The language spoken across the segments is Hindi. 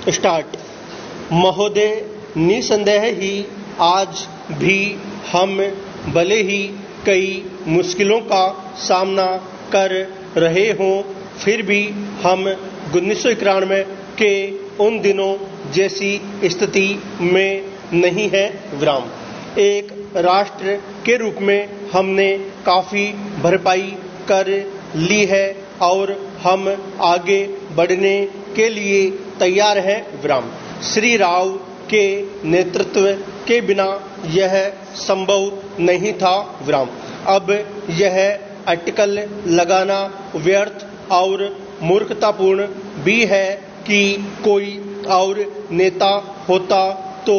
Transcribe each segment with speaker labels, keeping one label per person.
Speaker 1: स्टार्ट। महोदय, निसंदेह ही आज भी हम भले ही कई मुश्किलों का सामना कर रहे हों, फिर भी हम 1991 के उन दिनों जैसी स्थिति में नहीं है। विराम। एक राष्ट्र के रूप में हमने काफी भरपाई कर ली है और हम आगे बढ़ने के लिए तैयार हैं। विराम। श्री राव के नेतृत्व के बिना यह संभव नहीं था। विराम। अब यह अटकल लगाना व्यर्थ और मूर्खतापूर्ण भी है कि कोई और नेता होता तो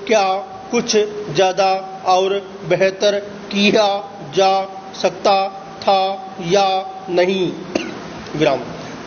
Speaker 1: क्या कुछ ज्यादा और बेहतर किया जा सकता था या नहीं। विराम।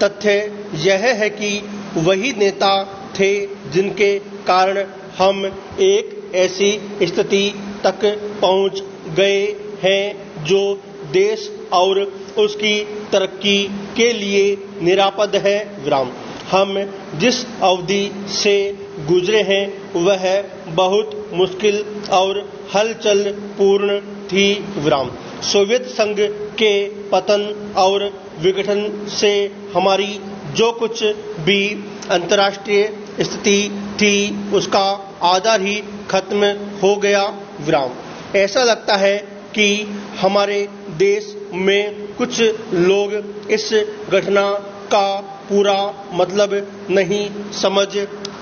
Speaker 1: तथ्य यह है कि वही नेता थे जिनके कारण हम एक ऐसी स्थिति तक पहुंच गए हैं जो देश और उसकी तरक्की के लिए निरापद है। विराम। हम जिस अवधि से गुजरे हैं वह बहुत मुश्किल और हलचल पूर्ण थी। विराम। सोवियत संघ के पतन और विघटन से हमारी जो कुछ भी अंतर्राष्ट्रीय स्थिति थी उसका आधार ही खत्म हो गया। विराम। ऐसा लगता है कि हमारे देश में कुछ लोग इस घटना का पूरा मतलब नहीं समझ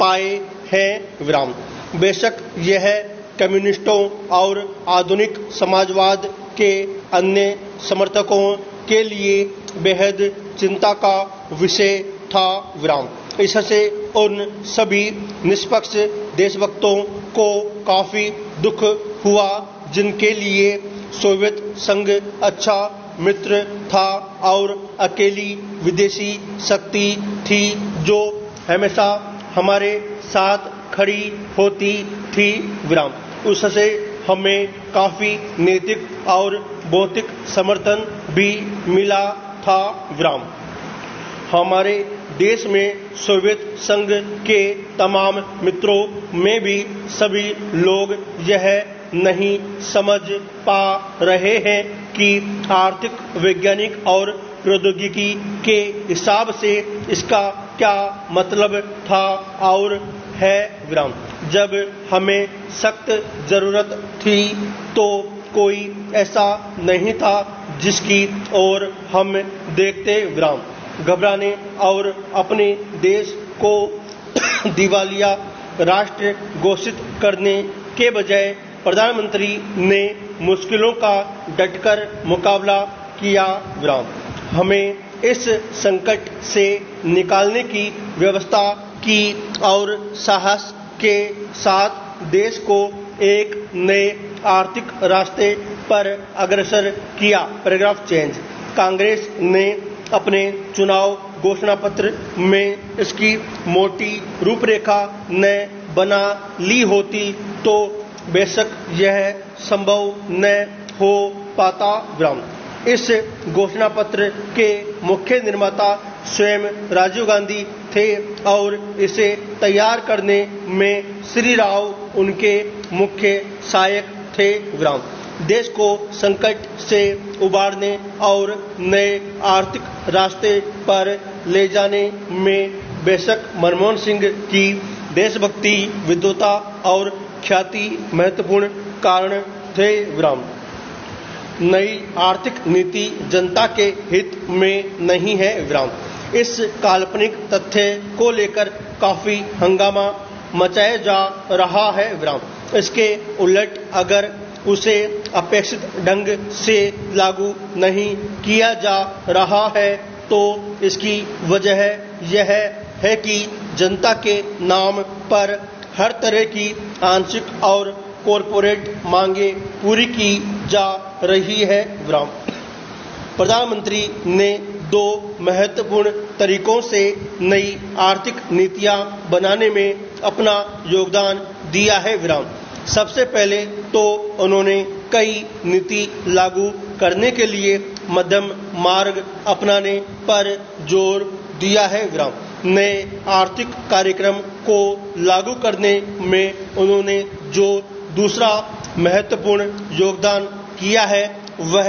Speaker 1: पाए हैं। विराम। बेशक यह कम्युनिस्टों और आधुनिक समाजवाद के अन्य समर्थकों के लिए बेहद चिंता का विषय था। विराम। इससे उन सभी निष्पक्ष देशभक्तों को काफी दुख हुआ जिनके लिए सोवियत संघ अच्छा मित्र था और अकेली विदेशी शक्ति थी जो हमेशा हमारे साथ खड़ी होती थी। विराम। उससे हमें काफी नैतिक और भौतिक समर्थन भी मिला था। विराम। हमारे देश में सोवियत संघ के तमाम मित्रों में भी सभी लोग यह नहीं समझ पा रहे हैं कि आर्थिक, वैज्ञानिक और प्रौद्योगिकी के हिसाब से इसका क्या मतलब था और है। विराम। जब हमें सख्त जरूरत थी तो कोई ऐसा नहीं था जिसकी ओर हम देखते। विराम। घबराने और अपने देश को दिवालिया राष्ट्र घोषित करने के बजाय प्रधानमंत्री ने मुश्किलों का डटकर मुकाबला किया। विराम। हमें इस संकट से निकालने की व्यवस्था की और साहस के साथ देश को एक नए आर्थिक रास्ते पर अग्रसर किया। Paragraph change. कांग्रेस ने अपने चुनाव घोषणा पत्र में इसकी मोटी रूपरेखा न बना ली होती तो बेशक यह संभव न हो पाता। विराम। इस घोषणा पत्र के मुख्य निर्माता स्वयं राजीव गांधी थे और इसे तैयार करने में श्री राव उनके मुख्य सहायक थे। विराम। देश को संकट से उबारने और नए आर्थिक रास्ते पर ले जाने में बेशक मनमोहन सिंह की देशभक्ति, विद्वता और ख्याति महत्वपूर्ण कारण थे। विराम। नई आर्थिक नीति जनता के हित में नहीं है। विराम। इस काल्पनिक तथ्य को लेकर काफी हंगामा मचाया जा रहा है। विराम। इसके उलट अगर उसे अपेक्षित ढंग से लागू नहीं किया जा रहा है तो इसकी वजह यह है कि जनता के नाम पर हर तरह की आंशिक और कॉरपोरेट मांगे पूरी की जा रही है। विराम। प्रधानमंत्री ने दो महत्वपूर्ण तरीकों से नई आर्थिक नीतियां बनाने में अपना योगदान दिया है। विराम। सबसे पहले तो उन्होंने कई नीति लागू करने के लिए मध्यम मार्ग अपनाने पर जोर दिया है। विराम। नए आर्थिक कार्यक्रम को लागू करने में उन्होंने जो दूसरा महत्वपूर्ण योगदान किया है वह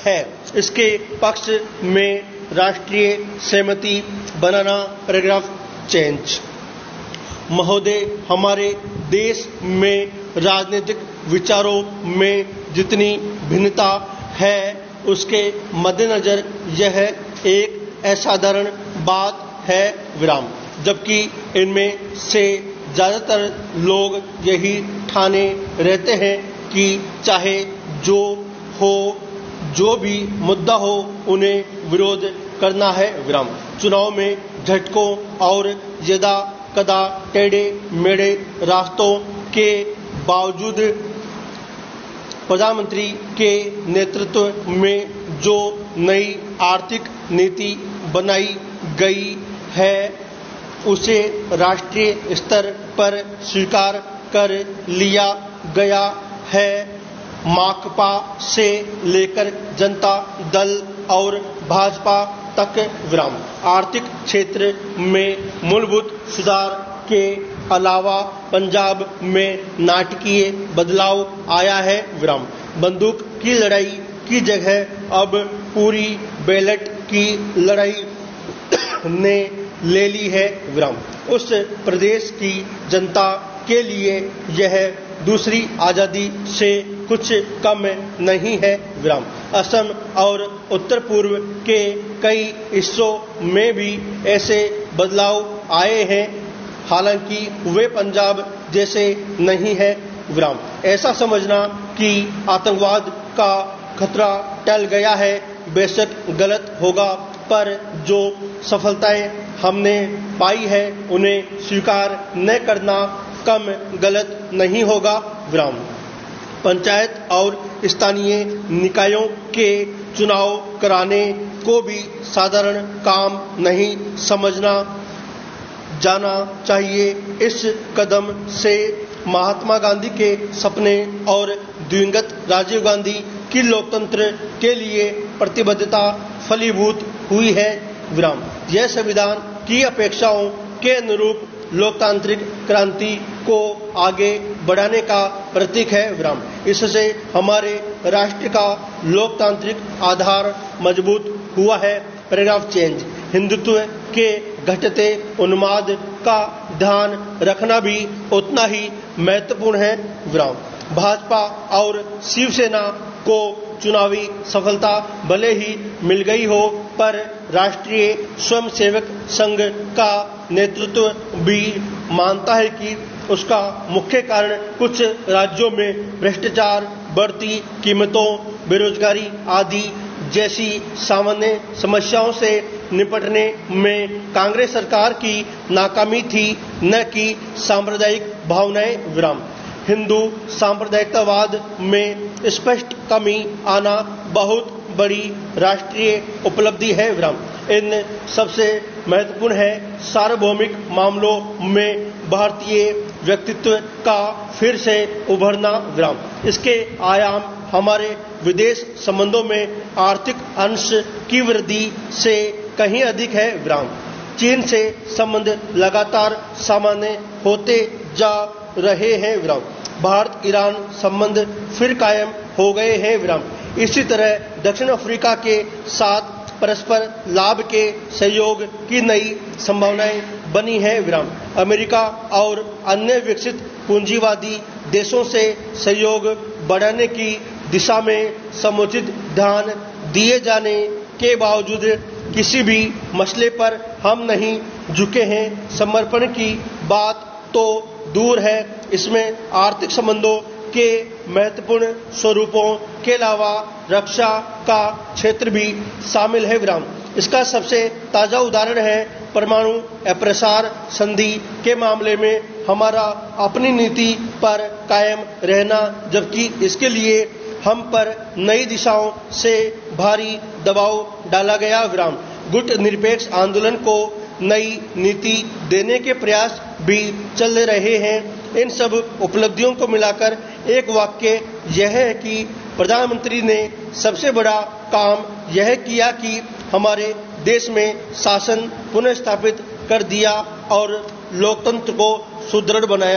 Speaker 1: है इसके पक्ष में राष्ट्रीय सहमति बनाना, पैराग्राफ चेंज। महोदय, हमारे देश में राजनीतिक विचारों में जितनी भिन्नता है उसके मद्देनजर यह एक असाधारण बात है विराम, जबकि इनमें से ज़्यादातर लोग यही ठाने रहते हैं कि चाहे जो भी मुद्दा हो उन्हें विरोध करना है विराम। चुनाव में झटकों और यदा कदा टेढ़े मेढ़े रास्तों के बावजूद प्रधानमंत्री के नेतृत्व में जो नई आर्थिक नीति बनाई गई है उसे राष्ट्रीय स्तर पर स्वीकार कर लिया गया है। माकपा से लेकर जनता दल और भाजपा तक विराम आर्थिक क्षेत्र में मूलभूत सुधार के अलावा पंजाब में नाटकीय बदलाव आया है विराम। बंदूक की लड़ाई की जगह अब पूरी बैलेट की लड़ाई ने ले ली है विराम। उस प्रदेश की जनता के लिए यह दूसरी आज़ादी से कुछ कम नहीं है विराम। असम और उत्तर पूर्व के कई हिस्सों में भी ऐसे बदलाव आए हैं, हालांकि वे पंजाब जैसे नहीं है विराम। ऐसा समझना कि आतंकवाद का खतरा टल गया है बेशक गलत होगा, पर जो सफलताएं हमने पाई है उन्हें स्वीकार न करना कम गलत नहीं होगा विराम। पंचायत और स्थानीय निकायों के चुनाव कराने को भी साधारण काम नहीं समझना जाना चाहिए। इस कदम से महात्मा गांधी के सपने और दिवंगत राजीव गांधी की लोकतंत्र के लिए प्रतिबद्धता फलीभूत हुई है विराम। यह संविधान की अपेक्षाओं के अनुरूप लोकतांत्रिक क्रांति को आगे बढ़ाने का प्रतीक है विराम। इससे हमारे राष्ट्र का लोकतांत्रिक आधार मजबूत हुआ है। Paragraph change. हिंदुत्व के घटते उन्माद का ध्यान रखना भी उतना ही महत्वपूर्ण है विराम। भाजपा और शिवसेना को चुनावी सफलता भले ही मिल गई हो, पर राष्ट्रीय स्वयंसेवक संघ का नेतृत्व भी मानता है कि उसका मुख्य कारण कुछ राज्यों में भ्रष्टाचार, बढ़ती कीमतों, बेरोजगारी आदि जैसी सामान्य समस्याओं से निपटने में कांग्रेस सरकार की नाकामी थी, न कि सांप्रदायिक भावनाएं विराम। हिंदू सांप्रदायिकतावाद में स्पष्ट कमी आना बहुत बड़ी राष्ट्रीय उपलब्धि है विराम। इन सबसे महत्वपूर्ण है सार्वभौमिक मामलों में भारतीय व्यक्तित्व का फिर से उभरना विराम। इसके आयाम हमारे विदेश संबंधों में आर्थिक अंश की वृद्धि से कहीं अधिक है विराम। चीन से संबंध लगातार सामान्य होते जा रहे हैं विराम। भारत ईरान संबंध फिर कायम हो गए हैं विराम। इसी तरह दक्षिण अफ्रीका के साथ परस्पर लाभ के सहयोग की नई संभावनाएं बनी है विराम। अमेरिका और अन्य विकसित पूंजीवादी देशों से सहयोग बढ़ाने की दिशा में समुचित ध्यान दिए जाने के बावजूद किसी भी मसले पर हम नहीं झुके हैं। समर्पण की बात तो दूर है, इसमें आर्थिक संबंधों के महत्वपूर्ण स्वरूपों के अलावा रक्षा का क्षेत्र भी शामिल है विराम। इसका सबसे ताजा उदाहरण है परमाणु अप्रसार संधि के मामले में हमारा अपनी नीति पर कायम रहना, जबकि इसके लिए हम पर नई दिशाओं से भारी दबाव डाला गया विराम। गुट निरपेक्ष आंदोलन को नई नीति देने के प्रयास भी चल रहे हैं। इन सब उपलब्धियों को मिलाकर एक वाक्य यह है कि प्रधानमंत्री ने सबसे बड़ा काम यह किया कि हमारे देश में शासन पुनः स्थापित कर दिया और लोकतंत्र को सुदृढ़ बनाया।